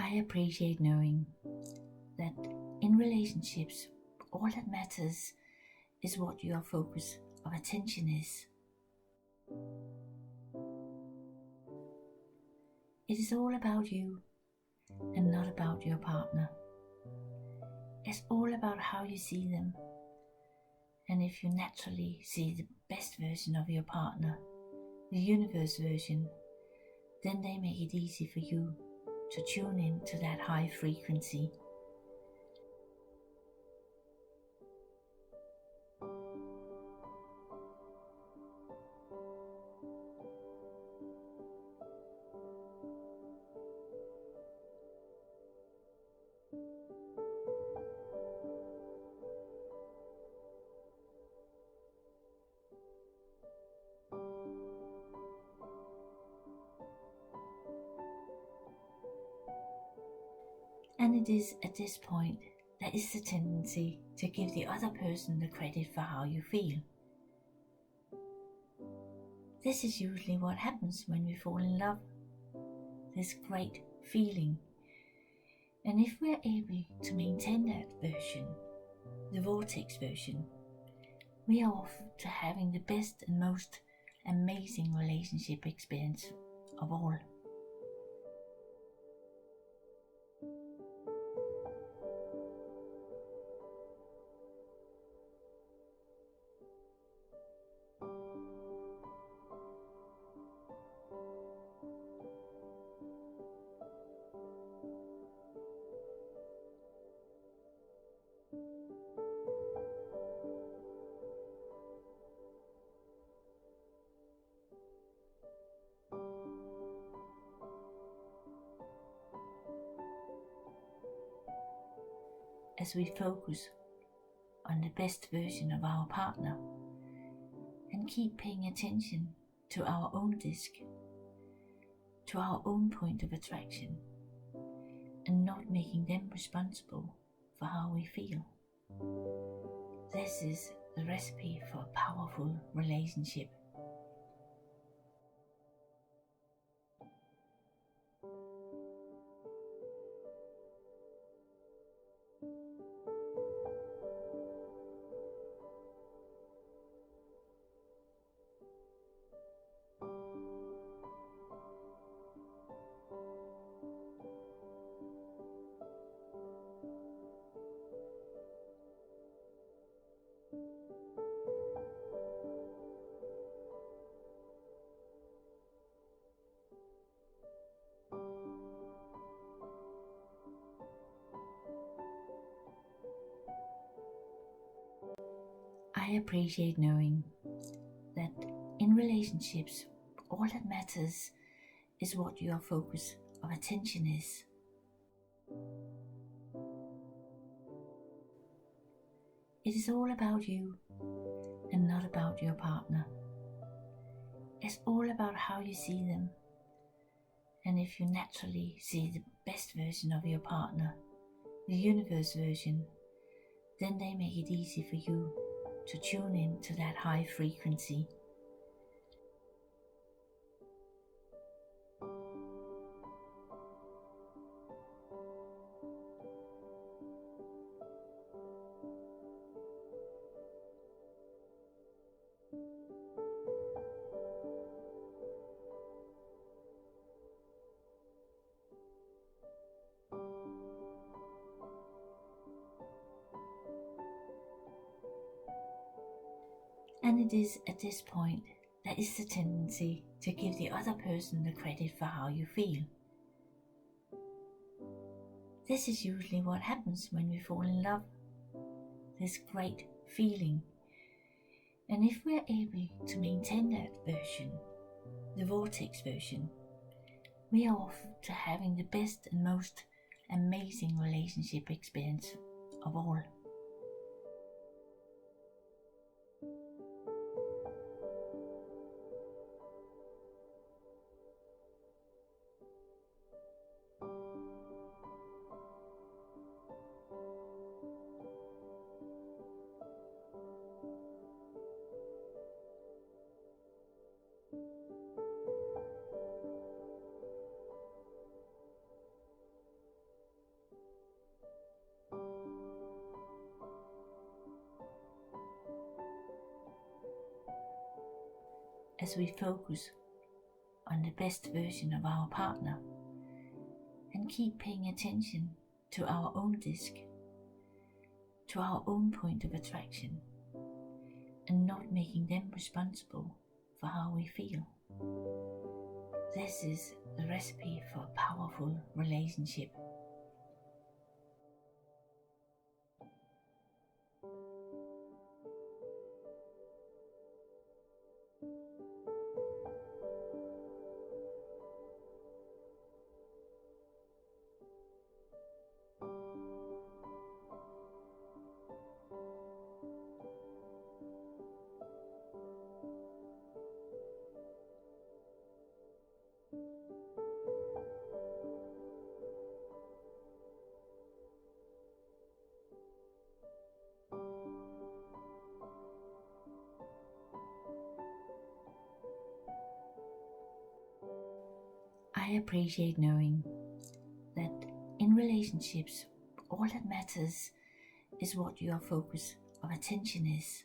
I appreciate knowing that in relationships, all that matters is what your focus of attention is. It is all about you and not about your partner. It's all about how you see them. And if you naturally see the best version of your partner, the universe version, then they make it easy for you to tune in to that high frequency. And it is at this point there is the tendency to give the other person the credit for how you feel. This is usually what happens when we fall in love. This great feeling. And if we are able to maintain that version, the vortex version, we are off to having the best and most amazing relationship experience of all. As we focus on the best version of our partner and keep paying attention to our own disc, to our own point of attraction, and not making them responsible for how we feel. This is the recipe for a powerful relationship. I appreciate knowing that in relationships, all that matters is what your focus of attention is. It is all about you and not about your partner. It's all about how you see them. And if you naturally see the best version of your partner, the universe version, then they make it easy for you to tune in to that high frequency. And it is at this point there is the tendency to give the other person the credit for how you feel. This is usually what happens when we fall in love. This great feeling. And if we are able to maintain that version, the vortex version, we are off to having the best and most amazing relationship experience of all. as we focus on the best version of our partner and keep paying attention to our own disc, to our own point of attraction, and not making them responsible for how we feel. This is the recipe for a powerful relationship. I appreciate knowing that in relationships, all that matters is what your focus of attention is.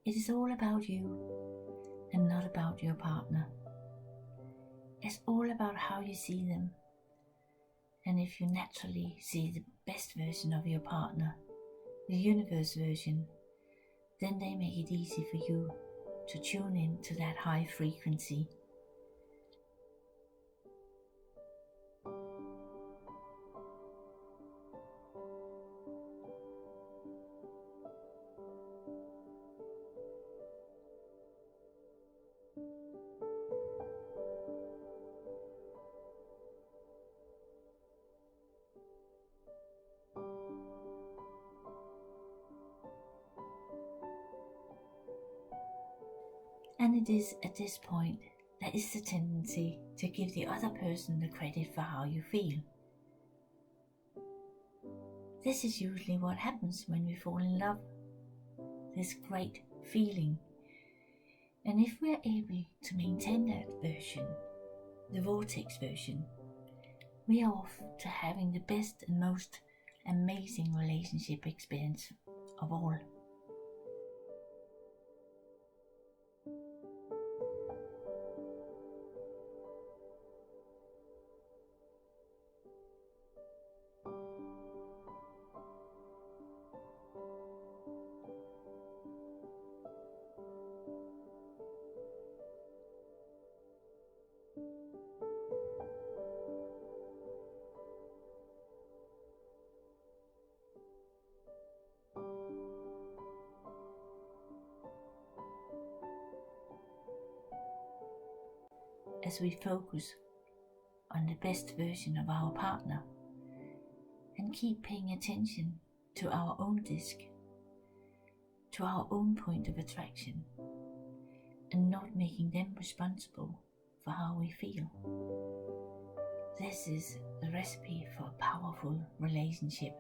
It is all about you and not about your partner. It's all about how you see them. And if you naturally see the best version of your partner, the universe version, then they make it easy for you to tune in to that high frequency. And it is at this point there is the tendency to give the other person the credit for how you feel. This is usually what happens when we fall in love, this great feeling. And if we are able to maintain that version, the vortex version, we are off to having the best and most amazing relationship experience of all. As we focus on the best version of our partner and keep paying attention to our own disc, to our own point of attraction, and not making them responsible for how we feel. This is the recipe for a powerful relationship.